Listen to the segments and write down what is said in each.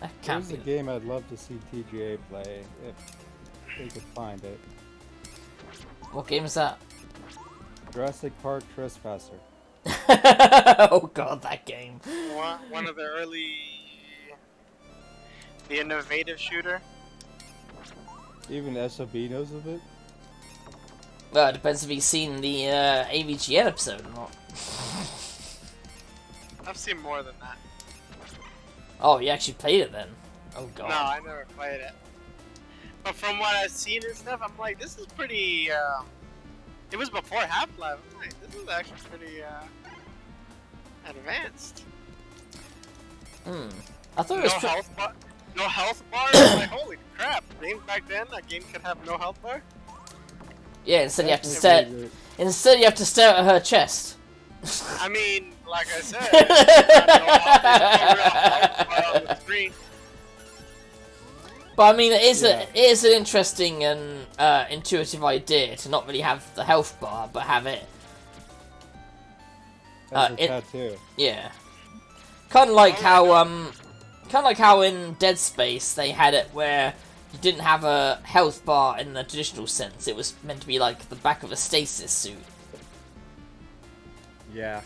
That can't There's be. a game I'd love to see TGA play if they could find it. What game is that? Jurassic Park Trespasser. Oh god, that game. One of the early... The innovative shooter. Even SOB knows of it. Well, it depends if you've seen the AVGN episode or not. I've seen more than that. Oh, you actually played it then? Oh god. No, I never played it. But from what I've seen and stuff, I'm like, this is pretty, it was before Half-Life. I'm like, this is actually pretty, advanced. I thought it was no health bar? I'm like, holy crap. Games back then, a game could have no health bar? Yeah, instead you have to stare. Instead, you have to stare at her chest. I mean, like I said, there's no health bar on the screen. But I mean, it is an interesting and intuitive idea to not really have the health bar, but have it. As a tattoo. Yeah, kind of like how in Dead Space they had it where you didn't have a health bar in the traditional sense. It was meant to be like the back of a stasis suit. Yeah.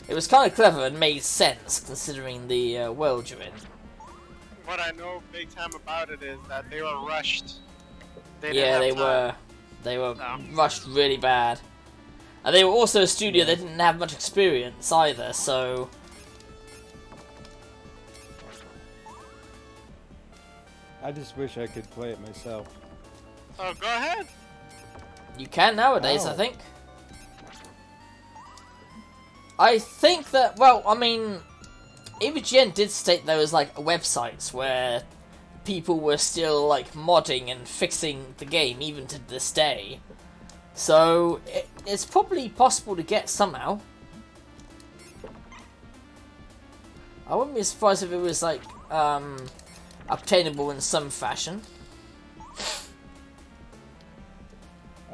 It was kind of clever and made sense considering the world you're in. What I know big time about it is that they were rushed. They were rushed really bad. And they were also a studio that didn't have much experience either, so... I just wish I could play it myself. Oh, go ahead. You can nowadays, Oh. I think. I think that, well, I mean... AVGN did state there was, like, websites where people were still, like, modding and fixing the game, even to this day. So, it's probably possible to get somehow. I wouldn't be surprised if it was, like, obtainable in some fashion.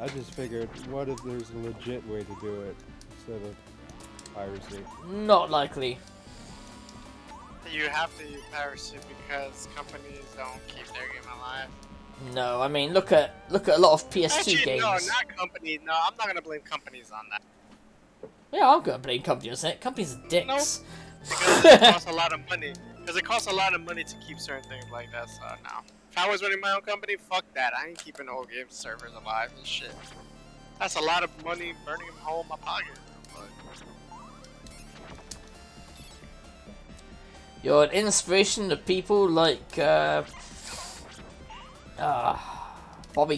I just figured, what if there's a legit way to do it instead of piracy? Not likely. You have to use piracy because companies don't keep their game alive. No, I mean look at a lot of PS2 Actually, games. no, not companies. No, I'm not gonna blame companies on that. Yeah, I'm gonna blame companies on it. Companies are dicks. Because it costs a lot of money. Because it costs a lot of money to keep certain things like that. So no. If I was running my own company, fuck that. I ain't keeping old game servers alive and shit. That's a lot of money burning a hole in my pocket. But... You're an inspiration to people like Bobby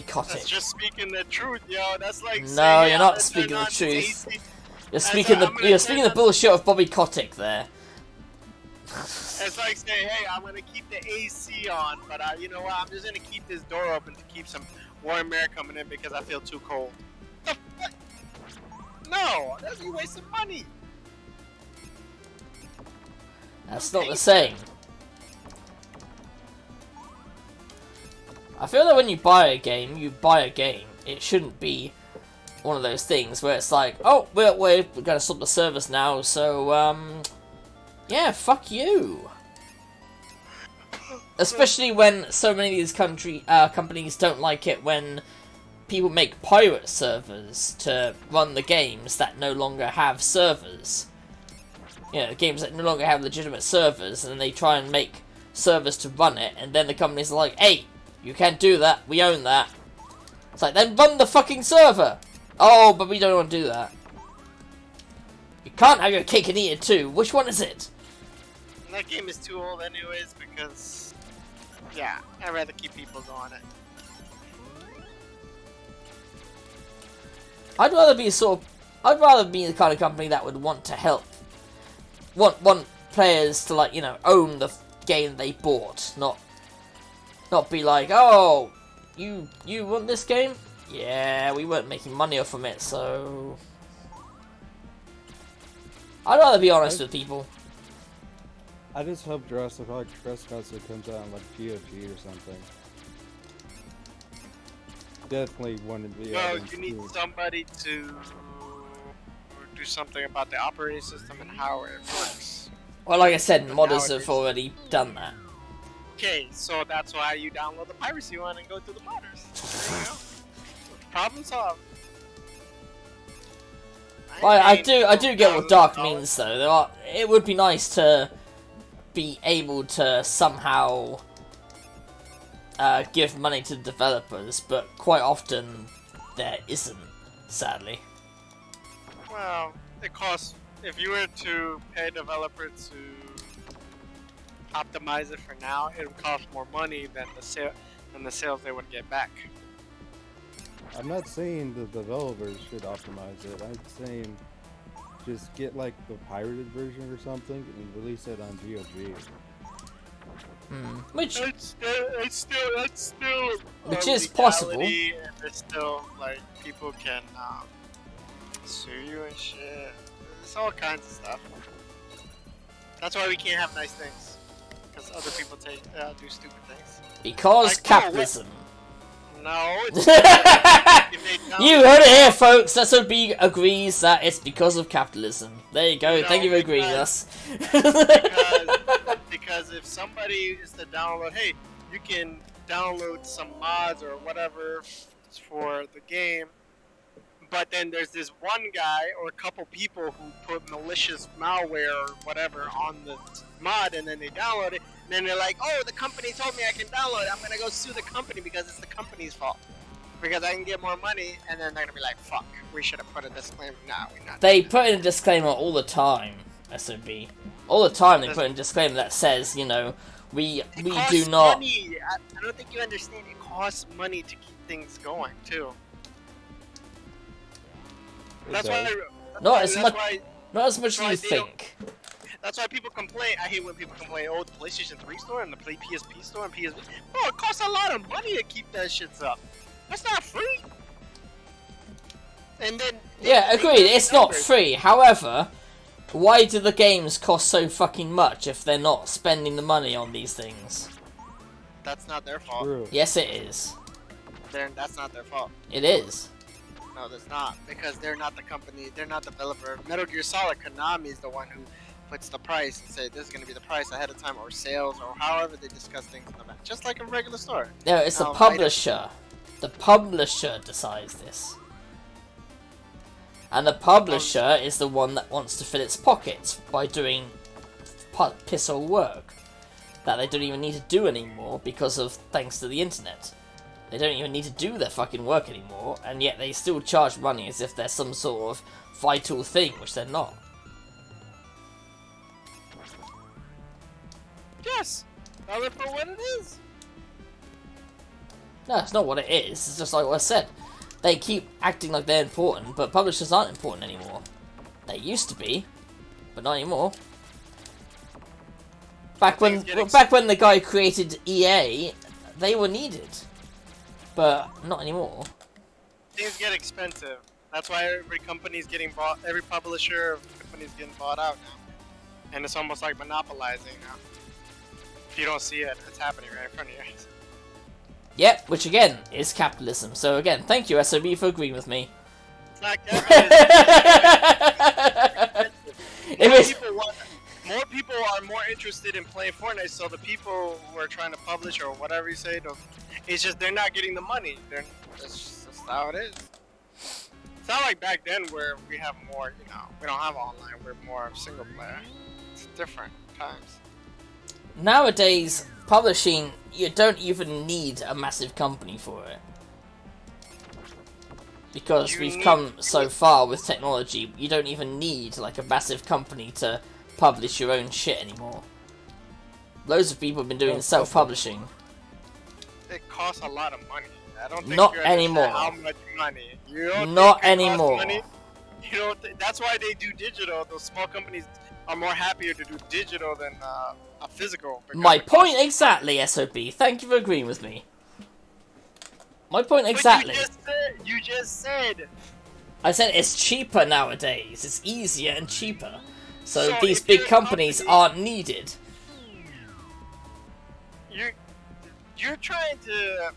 Kotick. That's just speaking the truth, yo. That's like No, saying, you're I'm not gonna speaking turn the on truth. AC. You're speaking the bullshit of Bobby Kotick there. It's like saying, hey, I'm gonna keep the AC on, but you know what? I'm just gonna keep this door open to keep some warm air coming in because I feel too cold. The fuck? No, that's you wasting money. That's not the same. I feel that when you buy a game, you buy a game. It shouldn't be one of those things where it's like, oh, we're gonna stop the service now, so yeah, fuck you. Especially when so many of these companies don't like it when people make pirate servers to run the games that no longer have servers. You know, games that no longer have legitimate servers, and they try and make servers to run it, and then the companies are like, hey, you can't do that, we own that. It's like, then run the fucking server! Oh, but we don't want to do that. You can't have your cake and eat it too. Which one is it? That game is too old anyways because, yeah, I'd rather keep people on it. I'd rather be the kind of company that would want to help. Want players to, like, you know, own the game they bought, not be like, oh, you want this game? Yeah, we weren't making money off from it, so I'd rather be honest with people. I just hope Jurassic Park Trespasser comes out on like GOG or something. Definitely wanted to be. Well, you need somebody to do do something about the operating system and how it works. Well, like I said, But modders nowadays- have already done that. Okay, so that's why you download the piracy one and go to the modders. There you go. Problem solved. Well, I do get what dark means though. It would be nice to be able to somehow give money to developers, but quite often there isn't, sadly. Well, it costs. If you were to pay a developer to optimize it for now, it would cost more money than the sales they would get back. I'm not saying the developers should optimize it. I'm saying just get like the pirated version or something and release it on GOG. Which It's still Which is possible. legality, and it's still like people can sue you and shit. There's all kinds of stuff. That's why we can't have nice things, because other people do stupid things. because Like, oh, capitalism. No, it's if they don't- You heard it here, folks. SOB agrees that it's because of capitalism. There you go. No, Thank you for agreeing with us. because if somebody is to download, hey, you can download some mods or whatever for the game, but then there's this one guy or a couple people who put malicious malware or whatever on the mod, and then they download it, and then they're like, oh, the company told me I can download it, I'm gonna go sue the company because it's the company's fault, because I can get more money, and then they're gonna be like, fuck, we should have put a disclaimer. Nah, we're not. They put in a disclaimer all the time, SOB. All the time they put in a disclaimer that says, you know, we costs do not... money. I don't think you understand. It costs money to keep things going too. That's why. Not as much- Why, Not as much as Right, you they don't- think. that's why people complain. I hate when people complain. Oh, the PlayStation 3 store and the PSP store and PSP. Oh, it costs a lot of money to keep that shit up. That's not free. And then. Yeah, they agreed, it's not numbers. free. However, why do the games cost so fucking much if they're not spending the money on these things? That's not their fault. True. Yes, it is. That's not their fault. It is. No, that's not, because they're not the company, they're not the developer. Metal Gear Solid, Konami is the one who puts the price and say this is going to be the price ahead of time, or sales, or however they discuss things in the back. Just like a regular store. No, it's the No, publisher. The publisher decides this. And the publisher is the one that wants to fill its pockets by doing piss all work that they don't even need to do anymore because of thanks to the internet. They don't even need to do their fucking work anymore, and yet they still charge money as if they're some sort of vital thing, which they're not. Yes! Tell it for what it is! No, it's not what it is. It's just like what I said. They keep acting like they're important, but publishers aren't important anymore. They used to be, but not anymore. Back when the guy created EA, they were needed, but not anymore. Things get expensive. That's why every company's getting bought, every publisher of company's getting bought out now. And it's almost like monopolizing now. If you don't see it, it's happening right in front of you. Yep, which again is capitalism. So again, thank you SOB for agreeing with me. It's not capitalism. More people are more interested in playing Fortnite, so the people who are trying to publish or whatever you say, it's just they're not getting the money. That's just how it is. It's not like back then where we have more, you know, we don't have online, we're more single player. It's different times. Nowadays, publishing, you don't even need a massive company for it. Because we've come so far with technology, you don't even need like a massive company to publish your own shit anymore. Loads of people have been doing self-publishing. It costs a lot of money. I don't think Not you understand anymore. how much money. You don't Not think it costs anymore. money? You don't that's why they do digital. Those small companies are more happier to do digital than a physical. because My it point costs- exactly, SOB. Thank you for agreeing with me. My point But exactly. You just said. I said it's cheaper nowadays. It's easier and cheaper. So So these if big you're a companies company- aren't needed. You're trying to.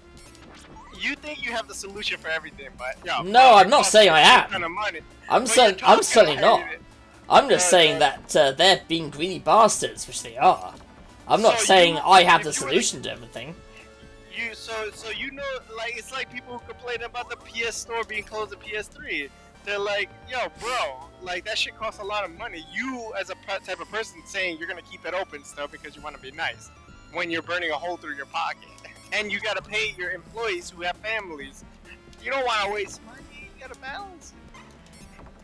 you think you have the solution for everything, but yo, No, I'm not saying I am. Kind of money, I'm certainly not. I'm just saying that they're being greedy bastards, which they are. I'm not saying I have the solution to everything. So you know, like, it's like people who complain about the PS Store being closed at PS3. They're like, yo, bro, like, that shit costs a lot of money. You, as a type of person, saying you're gonna keep it open still because you want to be nice, when you're burning a hole through your pocket, and you gotta pay your employees who have families. You don't want to waste money. You gotta balance it.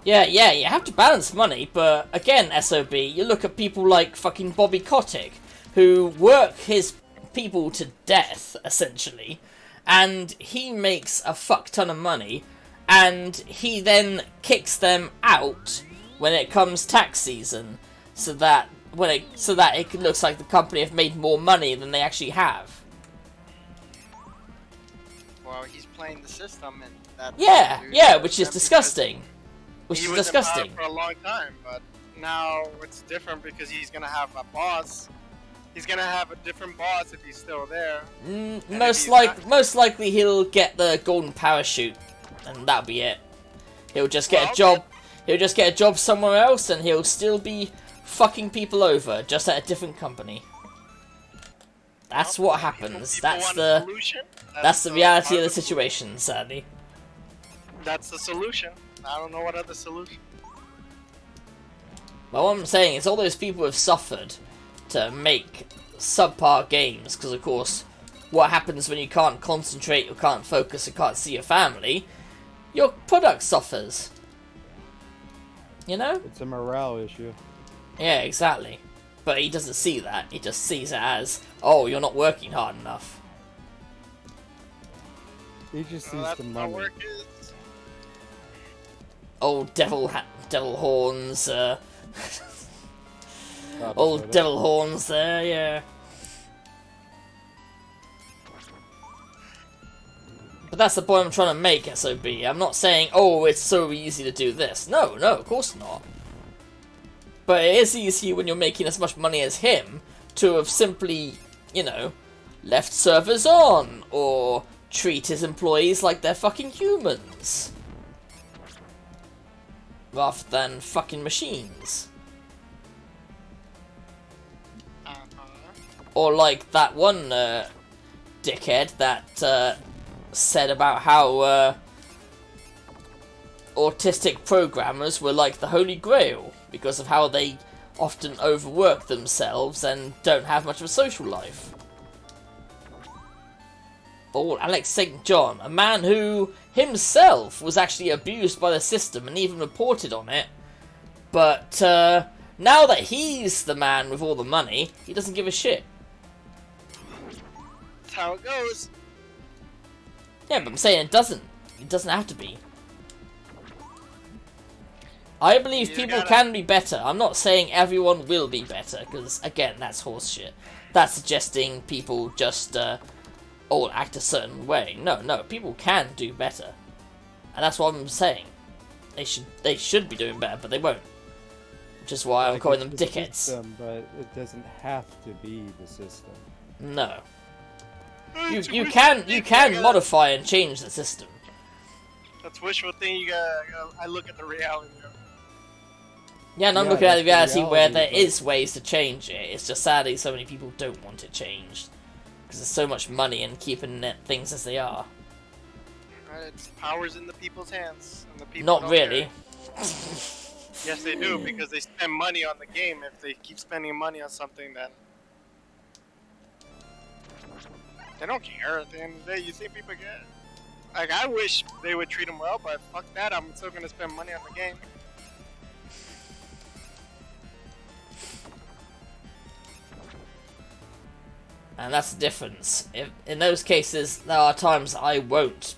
Yeah, you have to balance money, but again, SOB, you look at people like fucking Bobby Kotick, who work his people to death, essentially, and he makes a fuck ton of money, and he then kicks them out when it comes tax season, so that it looks like the company have made more money than they actually have. Well, he's playing the system, and that's yeah, which is disgusting. Which is disgusting. For a long time, but now it's different because he's gonna have a boss. He's gonna have a different boss if he's still there. Most likely he'll get the golden parachute, and that'll be it. He'll just get a job. He'll just get a job somewhere else, and he'll still be fucking people over, just at a different company. That's what happens. That's the reality of the situation, sadly. That's the solution. I don't know what other solution. Well, what I'm saying is all those people have suffered to make subpar games, because of course, what happens when you can't concentrate, you can't focus, you can't see your family? Your product suffers. You know? It's a morale issue. Yeah, exactly. But he doesn't see that. He just sees it as, oh, you're not working hard enough. He just sees the money. Old devil horns, old devil horns there, yeah. But that's the point I'm trying to make, SOB. I'm not saying, oh, it's so easy to do this. No, of course not. But it is easy when you're making as much money as him to have simply, you know, left servers on, or treat his employees like they're fucking humans. Rather than fucking machines. Or like that one dickhead that said about how autistic programmers were like the Holy Grail because of how they often overwork themselves and don't have much of a social life. Or Alex St. John, a man who himself was actually abused by the system and even reported on it. But now that he's the man with all the money, he doesn't give a shit. That's how it goes. Yeah, but I'm saying it doesn't. It doesn't have to be. I believe people can be better. I'm not saying everyone will be better, because, again, that's horseshit. That's suggesting people just all act a certain way. No, people can do better. And that's what I'm saying. They should be doing better, but they won't. Which is why I'm calling them dickheads. System, but it doesn't have to be the system. No. You can modify and change the system. That's wishful thing. I look at the reality of it. Yeah, and I'm looking at the reality where there is ways to change it. It's just sadly so many people don't want it changed. Because there's so much money in keeping things as they are. It's power's in the people's hands. And the people Not don't really. care. Yes, they do, because they spend money on the game. If they keep spending money on something, then they don't care. At the end of the day, you think people care? Like, I wish they would treat them well, but fuck that. I'm still gonna spend money on the game. And that's the difference. In those cases, there are times I won't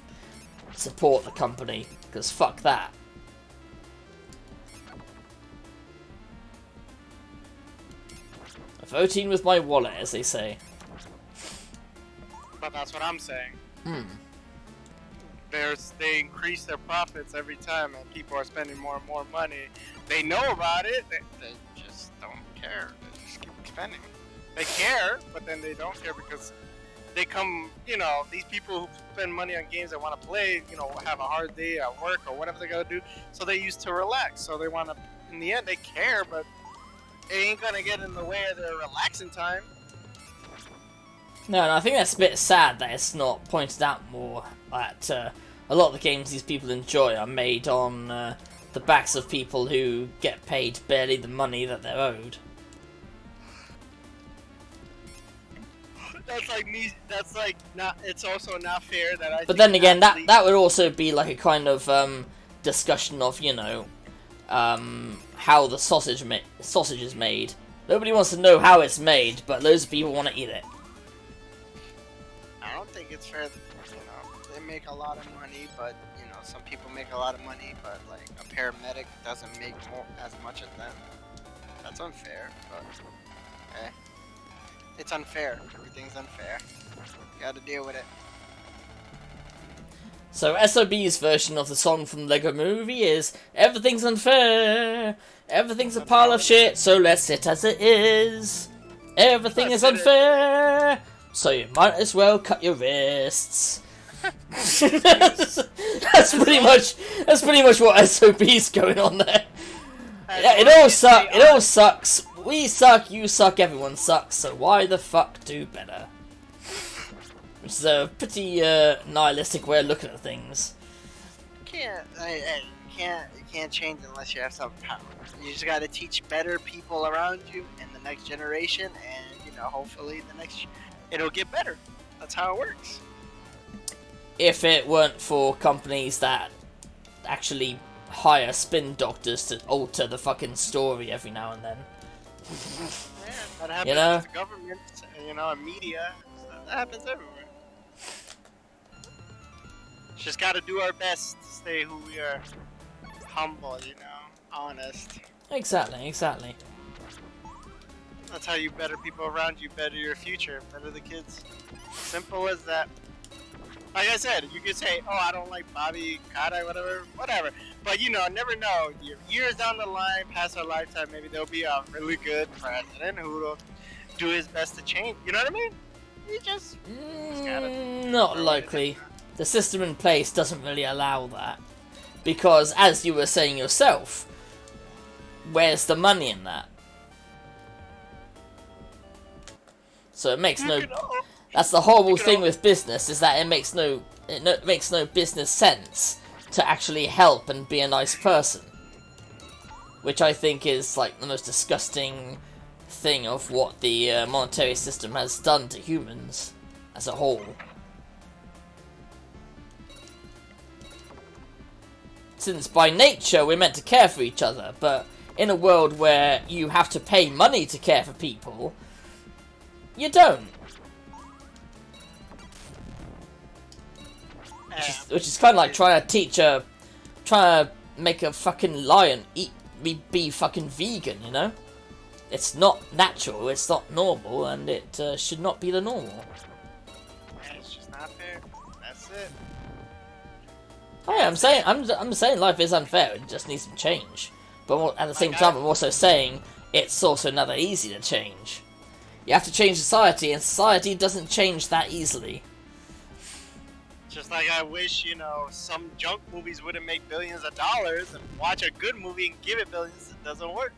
support the company, because fuck that. Voting with my wallet, as they say. But that's what I'm saying. They increase their profits every time, and people are spending more and more money. They know about it, they just don't care. They just keep spending. They care, but then they don't care because they come, you know, these people who spend money on games that want to play, you know, have a hard day at work or whatever they gotta do, so they used to relax. So they want to, in the end, they care, but it ain't gonna get in the way of their relaxing time. No, and I think that's a bit sad that it's not pointed out more that a lot of the games these people enjoy are made on the backs of people who get paid barely the money that they're owed. That's like me. That's like not. It's also not fair that I. But then again, that would also be like a kind of discussion of, you know, how the sausage is made. Nobody wants to know how it's made, but loads of people want to eat it. I don't think it's fair that, you know, they make a lot of money, but, you know, some people make a lot of money, but, like, a paramedic doesn't make as much as them. That's unfair, but, eh. It's unfair. Everything's unfair. You gotta deal with it. So SOB's version of the song from the Lego Movie is, everything's unfair, everything's a pile of shit, so let's it as it is. Everything is unfair, so you might as well cut your wrists. that's pretty much what SOB's going on there. Yeah, it all sucks. We suck, you suck, everyone sucks, so why the fuck do better? Which is a pretty nihilistic way of looking at things. You can't change unless you have some power. You just gotta teach better people around you in the next generation, and, you know, hopefully it'll get better. That's how it works. If it weren't for companies that actually hire spin doctors to alter the fucking story every now and then. Yeah, that happens, you know? with the government, you know, and media. That happens everywhere. Just gotta do our best to stay who we are. Humble, you know, honest. Exactly. That's how you better people around you, better your future, better the kids. Simple as that. Like I said, you could say, oh, I don't like Bobby Kata, whatever. But, you know, never know. Years down the line, past our lifetime, maybe there'll be a really good president who will do his best to change. You know what I mean? You just gotta... Not likely. The system in place doesn't really allow that. Because, as you were saying yourself, where's the money in that? So it makes no... That's the horrible thing with business, is that it makes no business sense to actually help and be a nice person. Which I think is like the most disgusting thing of what the monetary system has done to humans as a whole. Since by nature we're meant to care for each other, but in a world where you have to pay money to care for people, you don't. Which is kind of like trying to make a fucking lion be fucking vegan, you know? It's not natural, it's not normal, and it should not be the normal. It's just not fair. That's it. Oh yeah, I'm saying life is unfair. It just needs some change. But at the same time, I'm also saying it's also not that easy to change. You have to change society, and society doesn't change that easily. Just like I wish, you know, some junk movies wouldn't make billions of dollars, and watch a good movie and give it billions. It doesn't work.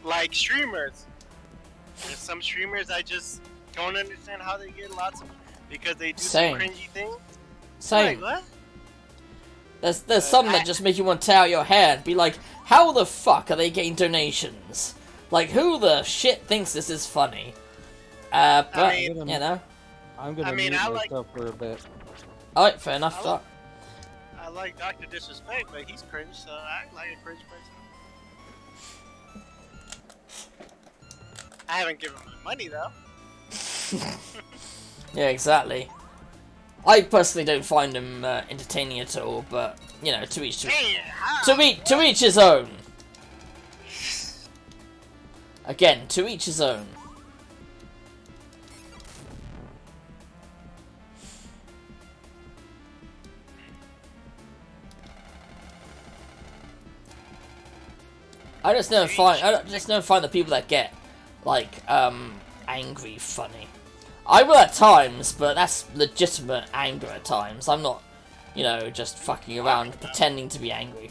Like streamers. There's some streamers I just don't understand how they get lots of, because they do some cringy things. Same. Like, what? There's some that just make you want to tear out your hair and be like, how the fuck are they getting donations? Like, who the shit thinks this is funny? But, I mean, you know. I'm gonna mute myself for a bit. Alright, fair enough. I like Dr. Disrespect, but he's cringe, so I like a cringe person. I haven't given him my money, though. Yeah, exactly. I personally don't find him entertaining at all, but, you know, to each his own. Again, to each his own. I just never find the people that get like angry funny. I will at times, but that's legitimate anger at times. I'm not, you know, just fucking around pretending to be angry.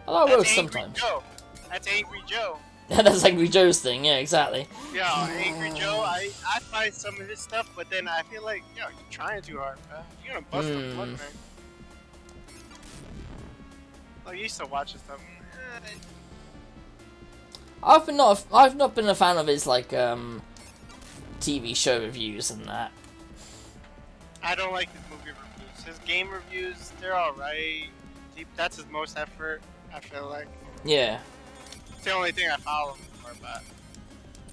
Although I will sometimes. Joe. That's Angry Joe. That's Angry Joe's thing, yeah, exactly. Yo, Angry Joe, I find some of his stuff, but then I feel like, yo, you're trying too hard, man. You're gonna bust the plug, man. Oh, you used to watch his stuff. I've not been a fan of his like TV show reviews and that. I don't like his movie reviews. His game reviews, they're alright. That's his most effort, I feel like. Yeah. It's the only thing I follow him for, but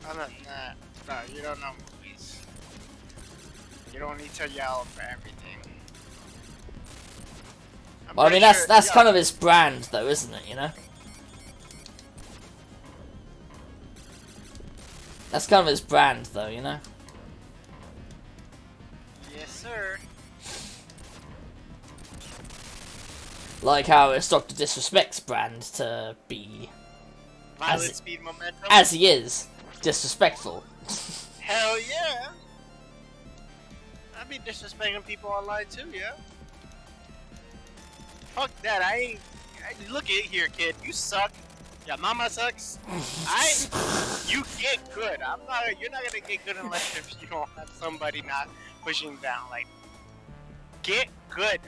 other than that, no, you don't know movies. You don't need to yell for everything. Well, I mean, that's kind of his brand, though, isn't it, you know? That's kind of his brand, though, you know? Yes, sir. Like how it's Dr. Disrespect's brand to be... Violent speed momentum. As he is. Disrespectful. Hell yeah! I'd be disrespecting people online too, yeah? Fuck that, look at here, kid. You suck. Your mama sucks. You get good. You're not gonna get good unless if you don't have somebody not pushing down. Like, get good.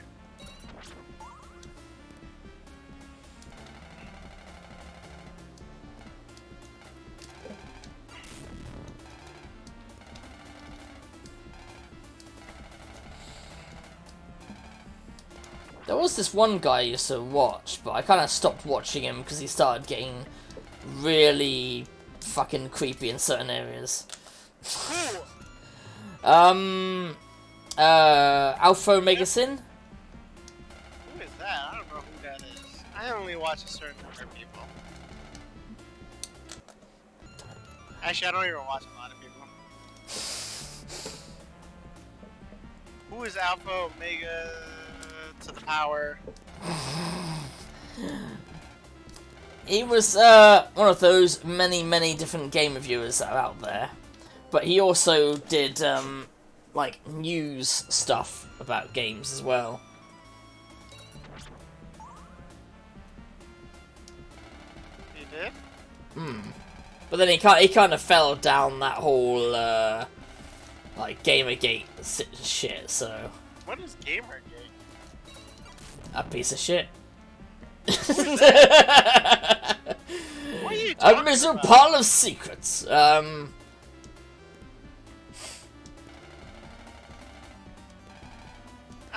There was this one guy I used to watch, but I kind of stopped watching him because he started getting really fucking creepy in certain areas. Alpha Omega Sin? Who is that? I don't know who that is. I only watch a certain number of people. Actually, I don't even watch a lot of people. Who is Alpha Omega to the power? He was one of those many different game reviewers that are out there, but he also did like news stuff about games as well. He did? But then he kind of fell down that whole like Gamergate shit. So what is Gamergate? A piece of shit. What are you talking A miserable about? pile of secrets. I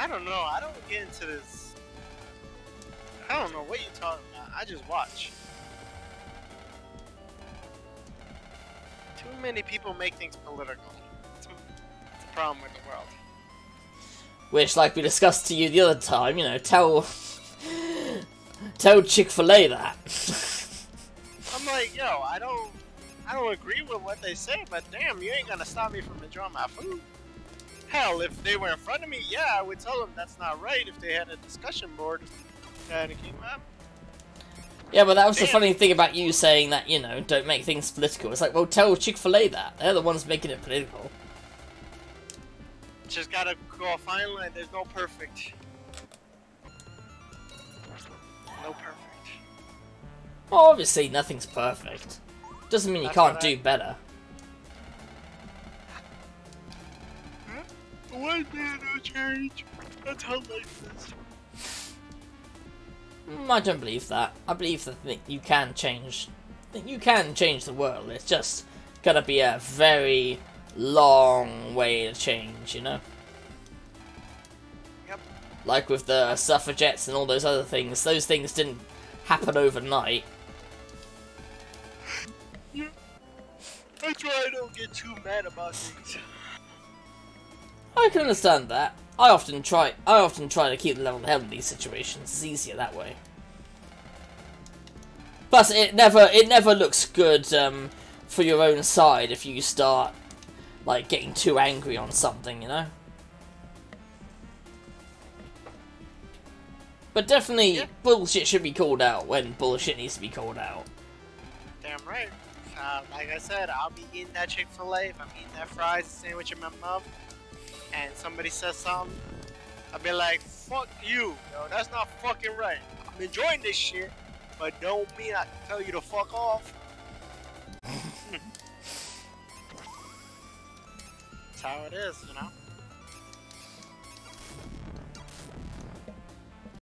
don't know. I don't get into this. I don't know what you're talking about. I just watch. Too many people make things political. It's a problem with the world. Which, like we discussed to you the other time, you know, tell Chick-fil-A that. I'm like, yo, I don't agree with what they say, but damn, you ain't gonna stop me from enjoying my food. Hell, if they were in front of me, yeah, I would tell them that's not right if they had a discussion board and it came up. Yeah, but that was the funny thing about you saying that, you know, don't make things political. It's like, well, tell Chick-fil-A that. They're the ones making it political. Just gotta go a fine line. There's no perfect. No perfect. Well, obviously, nothing's perfect. Doesn't mean you can't do better. One day no change. That's how life is. I don't believe that. I believe that you can change. You can change the world. It's just gonna be a very long way to change, you know? Yep. Like with the suffragettes and all those other things, those things didn't happen overnight. Yeah. That's why I don't get too mad about things. I can understand that. I often try to keep the level head in these situations. It's easier that way. Plus, it never looks good for your own side if you start like getting too angry on something, you know. But definitely, bullshit should be called out when bullshit needs to be called out. Damn right. Like I said, I'll be eating that Chick-fil-A if I'm eating that fries sandwich in my mouth, and somebody says something, I'll be like, fuck you, yo, that's not fucking right. I'm enjoying this shit, but don't mean I tell you to fuck off. That's how it is, you know?